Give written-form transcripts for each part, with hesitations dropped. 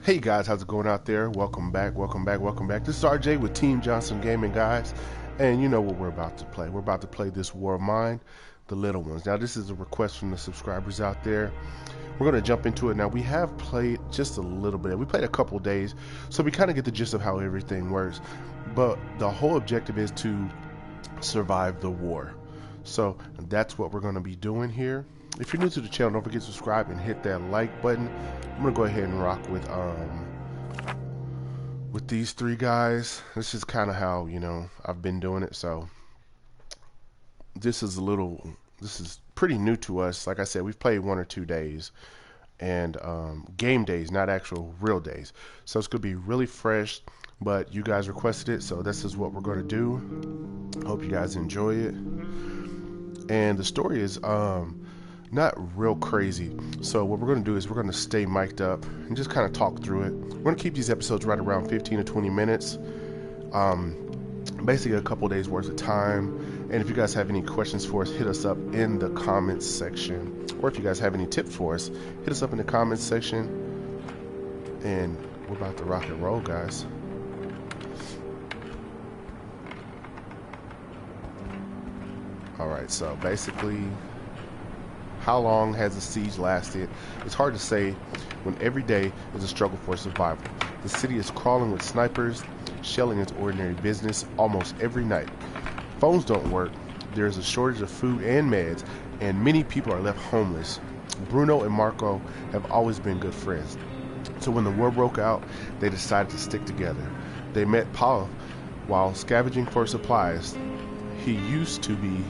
Hey guys, how's it going out there? Welcome back, welcome back, welcome back. This is RJ with Team Johnson Gaming, guys. And you know what we're about to play. We're about to play this War of Mine, the little ones. Now this is a request from the subscribers out there. We're going to jump into it. Now we have played just a little bit. We played a couple days, so we kind of get the gist of how everything works. But the whole objective is to survive the war. So that's what we're going to be doing here. If you're new to the channel, don't forget to subscribe and hit that like button. I'm gonna go ahead and rock with these three guys. This is kind of how, you know, I've been doing it. So this is pretty new to us. Like I said, we've played 1 or 2 days, and game days, not actual real days. So it's gonna be really fresh. But you guys requested it, so this is what we're gonna do. Hope you guys enjoy it. And the story is not real crazy. So what we're going to do is we're going to stay mic'd up and just kind of talk through it. We're going to keep these episodes right around 15 to 20 minutes. Basically a couple days worth of time. And if you guys have any questions for us, hit us up in the comments section. Or if you guys have any tips for us, hit us up in the comments section. And we're about to rock and roll, guys. Alright, so basically, how long has the siege lasted? It's hard to say when every day is a struggle for survival. The city is crawling with snipers, shelling its ordinary business almost every night. Phones don't work, there's a shortage of food and meds, and many people are left homeless. Bruno and Marco have always been good friends. So when the war broke out, they decided to stick together. They met Paul while scavenging for supplies. He used to be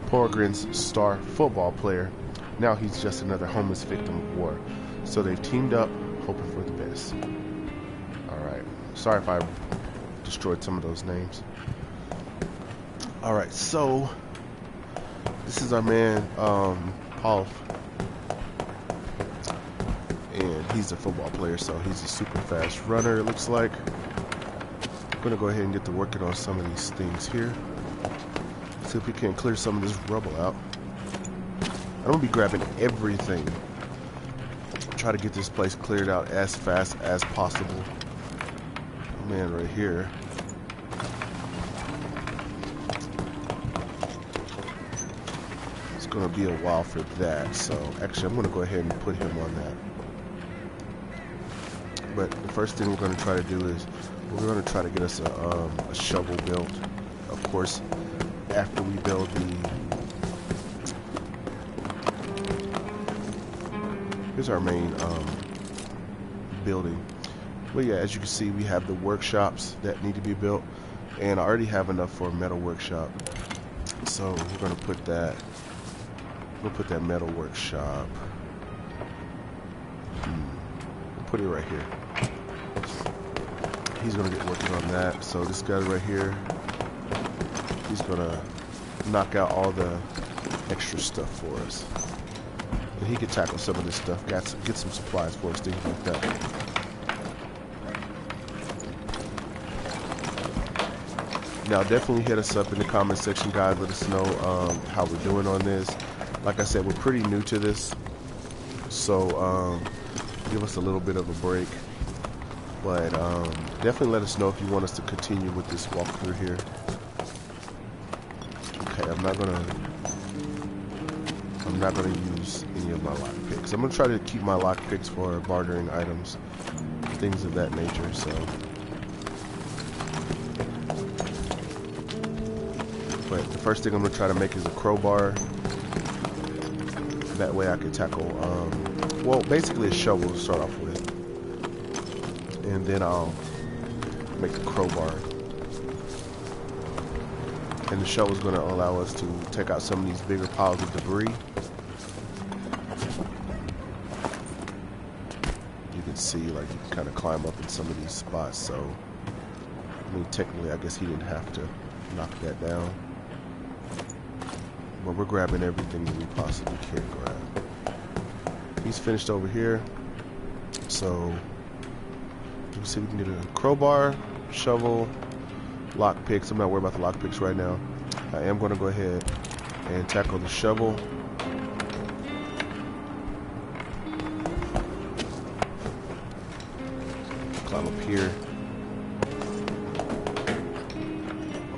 Peregrine's star football player. Now he's just another homeless victim of war. So they've teamed up, hoping for the best. Alright. Sorry if I destroyed some of those names. Alright, so this is our man, Paul. And he's a football player, so he's a super fast runner, it looks like. I'm gonna go ahead and get to working on some of these things here. See if we can clear some of this rubble out. I'm gonna be grabbing everything. Try to get this place cleared out as fast as possible. Man, right here. It's gonna be a while for that. So actually, I'm gonna go ahead and put him on that. But the first thing we're gonna try to do is we're gonna try to get us a shovel built. Of course, after we build here's our main building. But yeah, as you can see, we have the workshops that need to be built, and I already have enough for a metal workshop. So we're gonna put that. We'll put that metal workshop. We'll put it right here. He's gonna get working on that. So this guy right here, he's gonna knock out all the extra stuff for us. And he can tackle some of this stuff, get some supplies for us, things like that. Now definitely hit us up in the comment section, guys. Let us know how we're doing on this. Like I said, we're pretty new to this, so give us a little bit of a break. But definitely let us know if you want us to continue with this walkthrough here. Okay, I'm not gonna use any of my lock picks. I'm gonna try to keep my lock picks for bartering items, things of that nature. So, but the first thing I'm gonna try to make is a crowbar. That way I can tackle, well, basically a shovel to start off with, and then I'll make a crowbar. And the shovel is going to allow us to take out some of these bigger piles of debris. You can see, like, you can kind of climb up in some of these spots. So, I mean, technically, I guess he didn't have to knock that down. But we're grabbing everything that we possibly can grab. He's finished over here. So, you can see we can get a crowbar, shovel, lock picks. I'm not worried about the lock picks right now. I am going to go ahead and tackle the shovel. climb up here.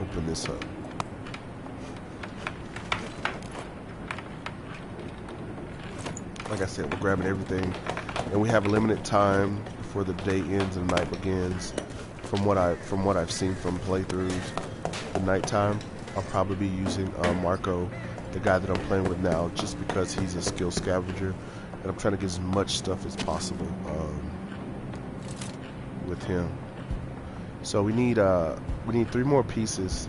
Open this up. Like I said, we're grabbing everything, and we have a limited time before the day ends and the night begins. From what I've seen from playthroughs, the nighttime, I'll probably be using Marco, the guy that I'm playing with now, just because he's a skill scavenger, and I'm trying to get as much stuff as possible with him. So we need 3 more pieces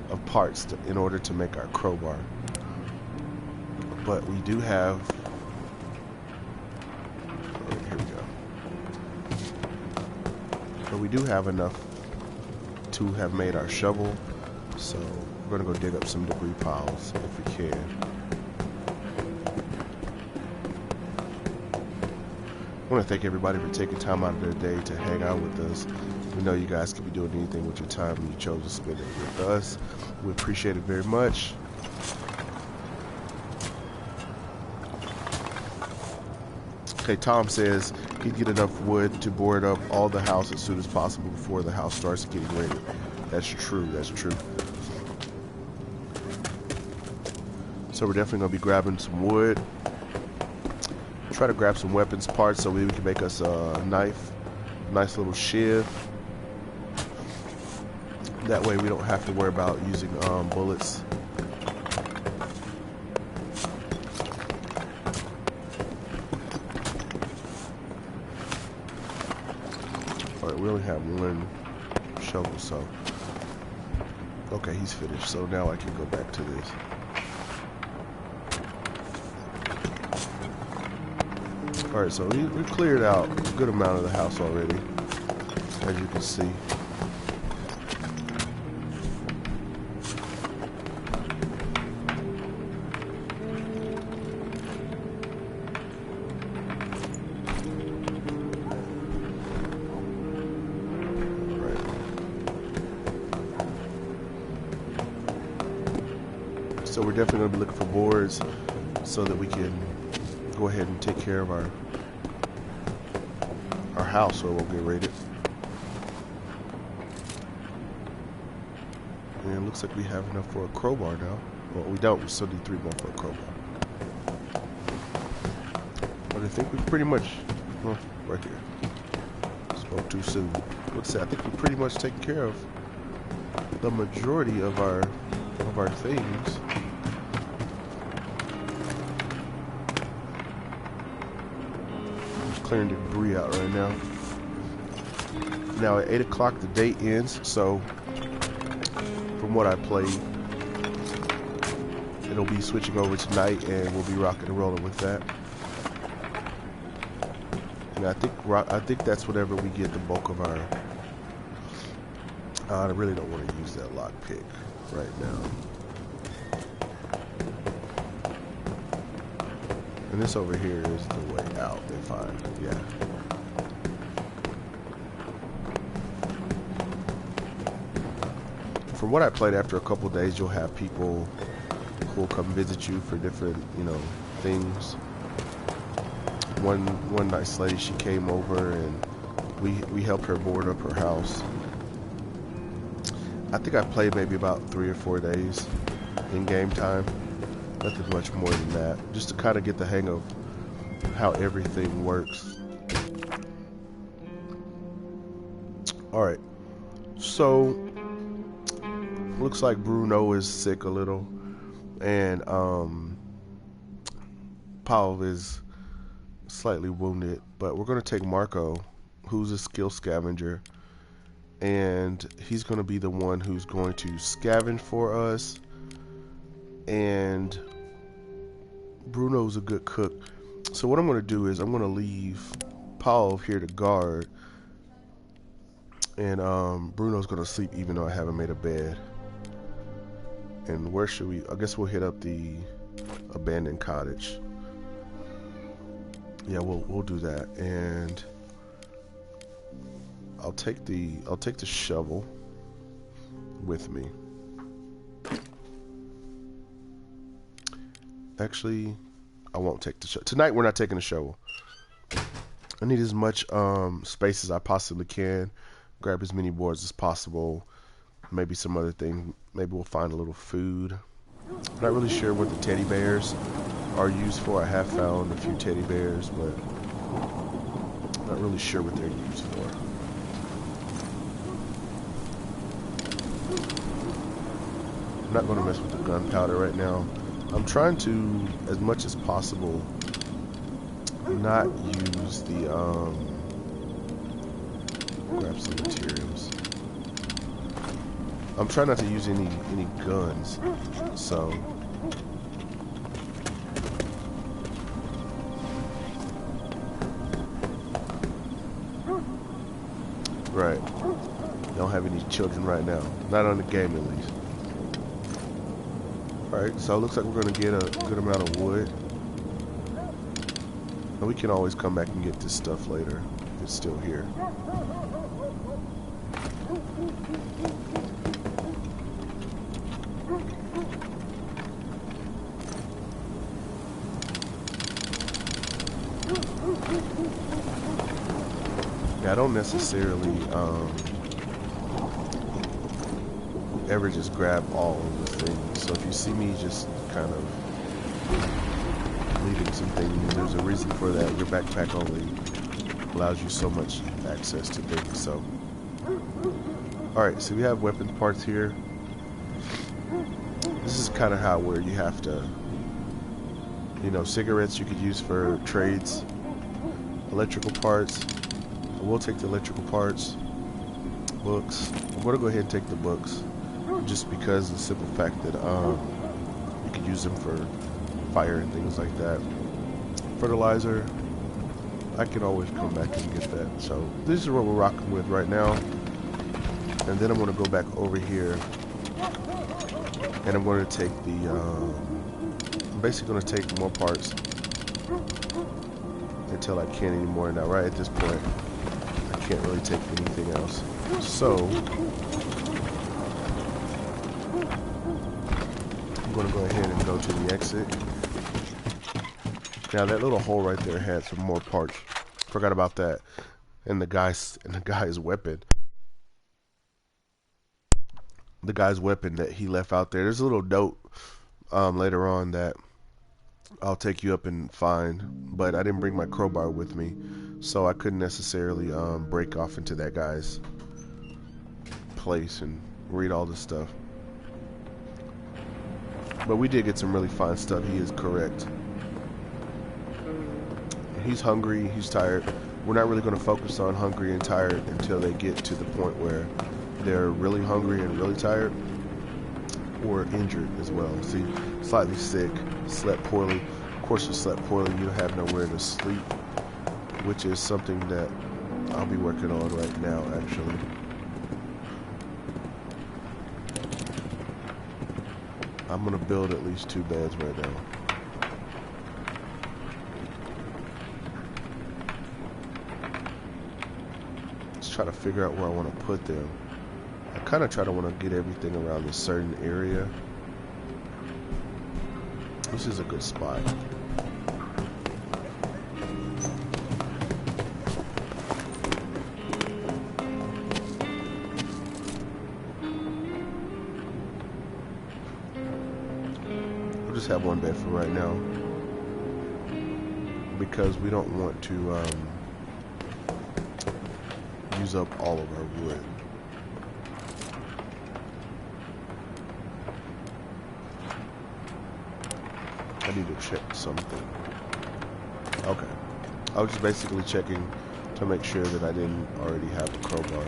of parts in order to make our crowbar. But we do have. Here we go. But we do have enough to have made our shovel. So we're gonna go dig up some debris piles if we can. I want to thank everybody for taking time out of their day to hang out with us. We know you guys could be doing anything with your time, and you chose to spend it with us. We appreciate it very much. Okay, Tom says he'd get enough wood to board up all the house as soon as possible before the house starts getting ready. That's true, that's true. So we're definitely going to be grabbing some wood. Try to grab some weapons parts so we can make us a knife, nice little shiv. That way we don't have to worry about using bullets. Alright, we only have 1 shovel, so okay, he's finished, so now I can go back to this. Alright, so we cleared out a good amount of the house already, as you can see. Alright. So we're definitely going to be looking for boards so that we can go ahead and take care of our house so it won't get raided. And it looks like we have enough for a crowbar now. Well, we don't. We still need 3 more for a crowbar. But I think we pretty much, well, right here. Spoke too soon. Let's see. I think we're pretty much taking care of the majority of our things. Clearing debris out right now. Now at 8 o'clock the day ends, so from what I played, it'll be switching over tonight, and we'll be rocking and rolling with that. And I think that's whenever we get the bulk of our. I really don't want to use that lockpick right now. And this over here is the way out, if yeah. From what I played, after a couple days, you'll have people who will come visit you for different, things. One nice lady, she came over and we helped her board up her house. I think I played maybe about 3 or 4 days in game time. Nothing much more than that, just to kind of get the hang of how everything works. Alright, so looks like Bruno is sick a little, and Paul is slightly wounded, but we're going to take Marco, who's a skill scavenger, and he's going to be the one who's going to scavenge for us. And Bruno's a good cook. So what I'm going to do is I'm going to leave Paul here to guard. And Bruno's going to sleep even though I haven't made a bed. And where should we? I guess we'll hit up the abandoned cottage. Yeah, we'll do that. And I'll take the shovel with me. Actually, I won't take the shovel. Tonight, we're not taking the shovel. I need as much space as I possibly can. Grab as many boards as possible. Maybe some other thing. Maybe we'll find a little food. I'm not really sure what the teddy bears are used for. I have found a few teddy bears, but I'm not really sure what they're used for. I'm not going to mess with the gunpowder right now. I'm trying to, as much as possible, not use the, grab some materials. I'm trying not to use any guns, so. Right. Don't have any children right now. Not on the game, at least. Alright, so it looks like we're going to get a good amount of wood. And we can always come back and get this stuff later if it's still here. Yeah, I don't necessarily ever just grab all of the things. So if you see me just kind of leaving some things, there's a reason for that. Your backpack only allows you so much access to things. So, alright, so we have weapon parts here. This is kind of how where you have to, you know, cigarettes you could use for trades, electrical parts. We'll take the electrical parts, books. I'm going to go ahead and take the books, just because of the simple fact that you could use them for fire and things like that. Fertilizer, I can always come back and get that. So this is what we're rocking with right now. And then I'm going to go back over here, and I'm going to take the, I'm basically going to take more parts until I can't anymore. Now right at this point, I can't really take anything else. So I'm going to go ahead and go to the exit. Now that little hole right there had some more parts. Forgot about that. And the guy's weapon. The guy's weapon that he left out there. There's a little note later on that I'll take you up and find, but I didn't bring my crowbar with me, so I couldn't necessarily break off into that guy's place and read all this stuff. But we did get some really fine stuff. He is correct. He's hungry, he's tired. We're not really going to focus on hungry and tired until they get to the point where they're really hungry and really tired, or injured as well. See, slightly sick, slept poorly. Of course, you slept poorly, you have nowhere to sleep, which is something that I'll be working on right now, actually. I'm going to build at least 2 beds right now. Let's try to figure out where I want to put them. I kind of want to get everything around a certain area. This is a good spot. We'll just have 1 bed for right now, because we don't want to use up all of our wood. I need to check something. Okay. I was just basically checking to make sure that I didn't already have a crowbar.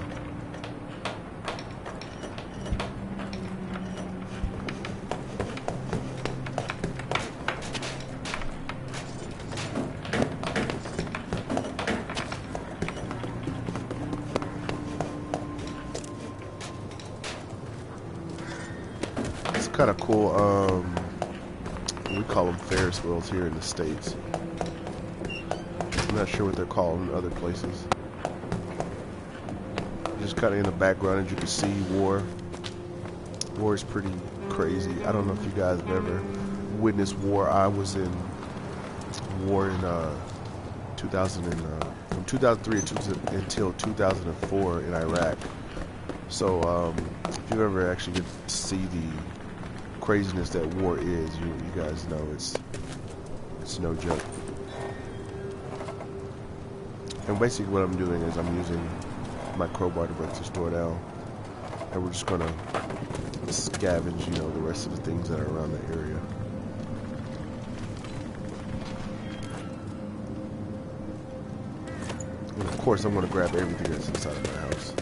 It's kind of cool. We call them Ferris wheels here in the States. I'm not sure what they're called in other places. Just kind of in the background, as you can see, war. War is pretty crazy. I don't know if you guys have ever witnessed war. I was in war in 2003. from 2003 until 2004 in Iraq. So if you ever actually get to see the craziness that war is, you guys know it's no joke. And basically what I'm doing is I'm using my crowbar to break this door down, and we're just gonna scavenge, you know, the rest of the things that are around the area. And of course I'm gonna grab everything that's inside of my house.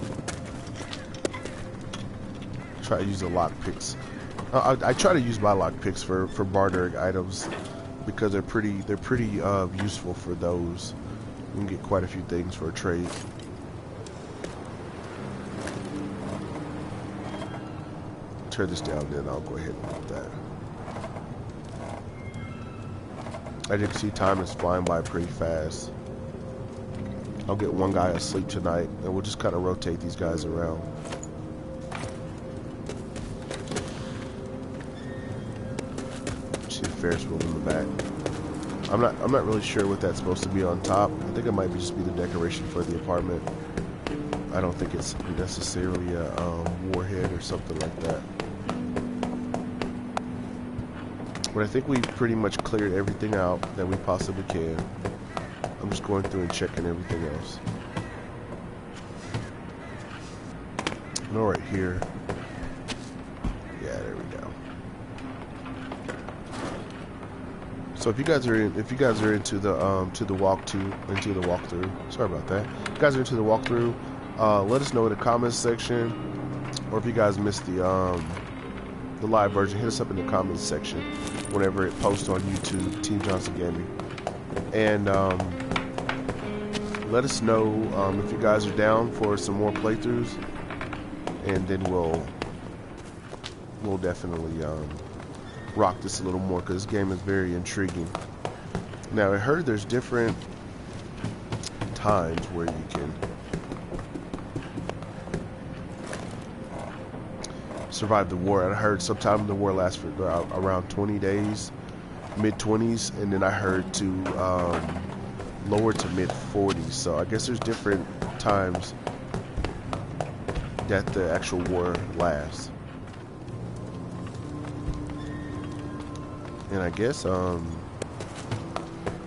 Try to use the lock picks. I try to use my lock picks for bartering items because they're pretty useful for those. You can get quite a few things for a trade. Tear this down, then I'll go ahead and do that. As you can see, time is flying by pretty fast. I'll get one guy asleep tonight, and we'll just kind of rotate these guys around. See the Ferris wheel in the back. I'm not really sure what that's supposed to be on top. I think it might just be the decoration for the apartment. I don't think it's necessarily a warhead or something like that. But I think we pretty much cleared everything out that we possibly can. I'm just going through and checking everything else. And all right here. Yeah, there we go. So if you guys are into the walkthrough, sorry about that. If you guys are into the walkthrough, let us know in the comments section, or if you guys missed the live version, hit us up in the comments section whenever it posts on YouTube, TeamJohnson Gaming, and let us know if you guys are down for some more playthroughs, and then we'll definitely rock this a little more, because this game is very intriguing. Now I heard there's different times where you can survive the war. I heard sometime the war lasts for around 20 days, mid-20s, and then I heard to lower to mid-40s. So I guess there's different times that the actual war lasts. And I guess, well,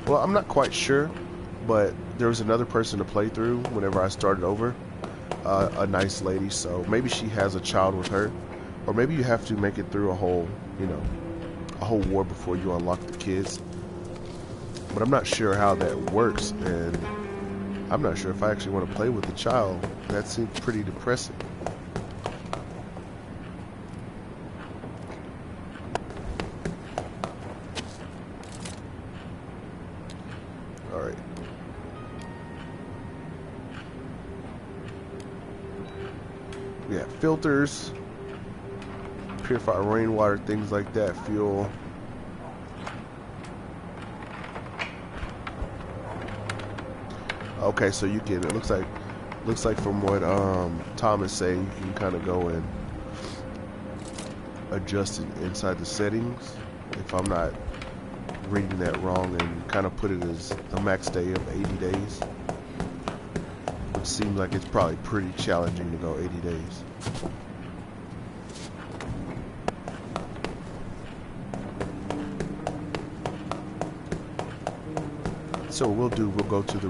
I'm not quite sure, but there was another person to play through whenever I started over, a nice lady, so maybe she has a child with her, or maybe you have to make it through a whole war before you unlock the kids. But I'm not sure how that works, and I'm not sure if I actually want to play with the child. That seems pretty depressing. Alright. We have filters, purify rainwater, things like that, fuel. Okay, so you can, it looks like from what Tom is saying, you can kind of go and adjust it inside the settings, if I'm not reading that wrong, and kind of put it as a max day of 80 days. It seems like it's probably pretty challenging to go 80 days. So what we'll go through the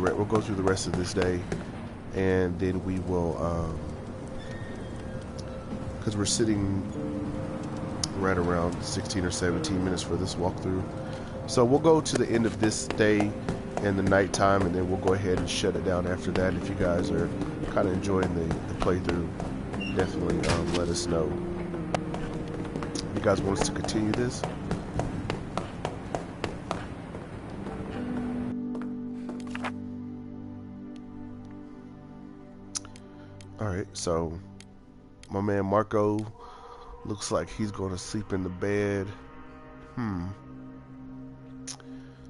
rest of this day, and then we will, because we're sitting right around 16 or 17 minutes for this walkthrough. So we'll go to the end of this day and the nighttime, and then we'll go ahead and shut it down after that. If you guys are kind of enjoying the playthrough, definitely let us know. If you guys want us to continue this. Alright, so my man Marco looks like he's going to sleep in the bed.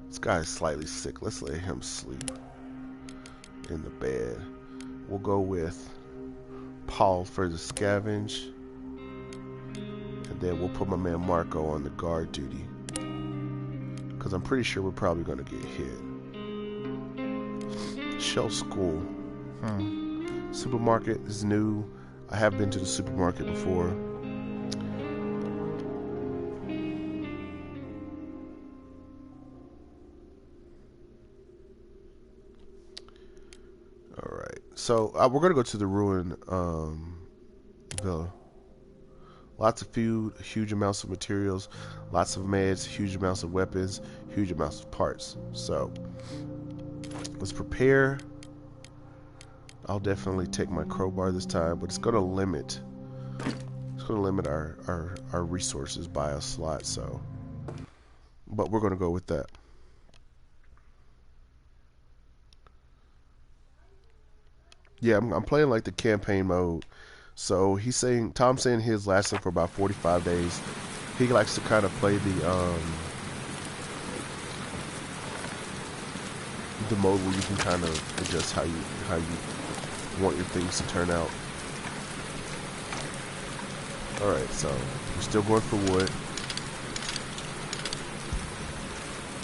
This guy is slightly sick. Let's let him sleep in the bed. We'll go with Paul for the scavenge, and then we'll put my man Marco on the guard duty, because I'm pretty sure we're probably going to get hit. Shell School. Supermarket is new. I have been to the supermarket before. Alright. So we're going to go to the ruin villa. Lots of food, huge amounts of materials, lots of meds, huge amounts of weapons, huge amounts of parts. So let's prepare. I'll definitely take my crowbar this time, but it's going to limit our resources by a slot. So, but we're going to go with that. Yeah, I'm playing like the campaign mode. So Tom's saying his lasted for about 45 days. He likes to kind of play the mode where you can kind of adjust how you want your things to turn out. Alright, so we're still going for wood.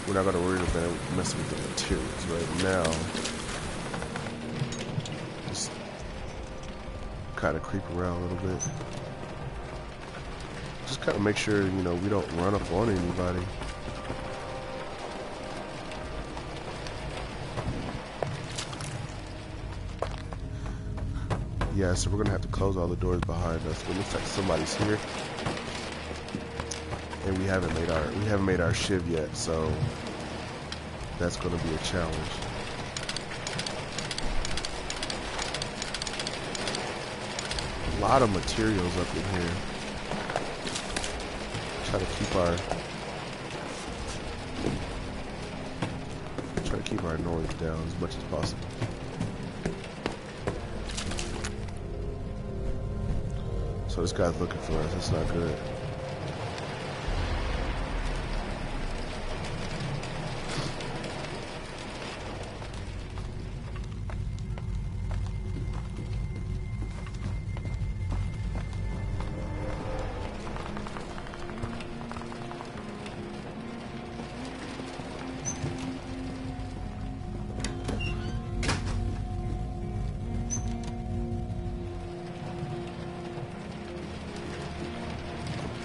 We're not going to worry about messing with the materials right now. Just kind of creep around a little bit. Just kind of make sure, you know, we don't run up on anybody. Yeah, so we're gonna have to close all the doors behind us. It looks like somebody's here, and we haven't made our shiv yet, so that's gonna be a challenge. A lot of materials up in here. Try to keep our noise down as much as possible. So this guy's looking for us. That's not good.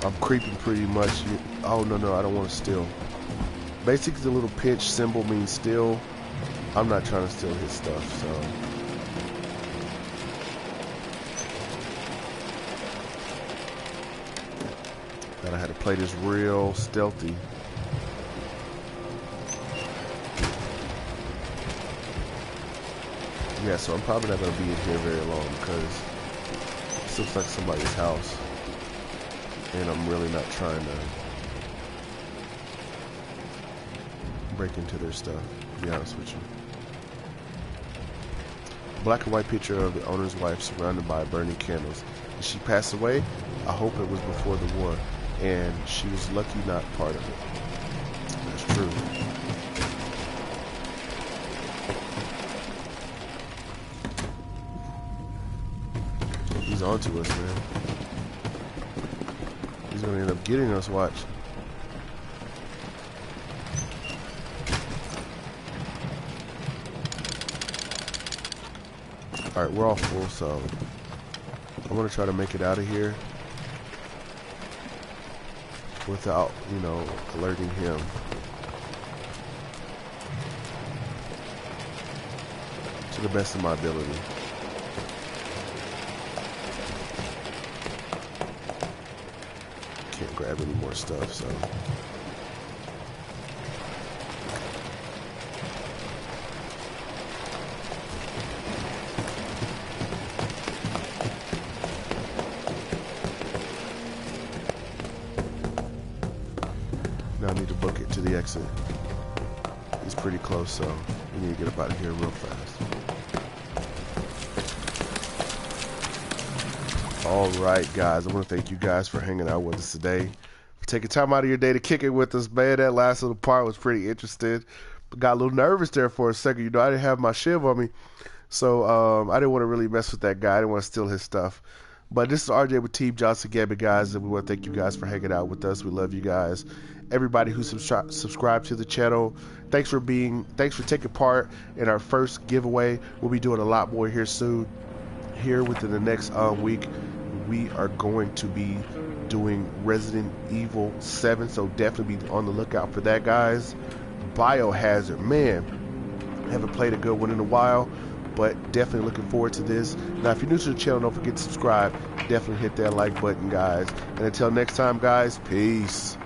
I'm creeping pretty much. Oh, no, I don't want to steal. Basically, the little pinch symbol means steal. I'm not trying to steal his stuff, so. Gotta have to play this real stealthy. Yeah, so I'm probably not gonna be in here very long because this looks like somebody's house. And I'm really not trying to break into their stuff, to be honest with you. Black and white picture of the owner's wife surrounded by burning candles. Did she pass away? I hope it was before the war. And she was lucky not part of it. That's true. He's on to us, man. He's gonna end up getting us, watch. Alright, we're all full, so I'm gonna try to make it out of here without, you know, alerting him. To the best of my ability. Can't grab any more stuff, so. Now I need to book it to the exit. He's pretty close, so we need to get up out of here real fast. Alright guys, I want to thank you guys for hanging out with us today. For taking time out of your day to kick it with us, man. That last little part was pretty interesting. But got a little nervous there for a second. You know, I didn't have my shiv on me. So I didn't want to really mess with that guy. I didn't want to steal his stuff. But this is RJ with Team Johnson Gaming, guys, and we want to thank you guys for hanging out with us. We love you guys. Everybody who subscribed to the channel, thanks for taking part in our first giveaway. We'll be doing a lot more here soon. Here within the next week, we are going to be doing Resident Evil 7, so definitely be on the lookout for that, guys. Biohazard, man, haven't played a good one in a while, but definitely looking forward to this. Now, if you're new to the channel, don't forget to subscribe. Definitely hit that like button, guys. And until next time, guys, peace.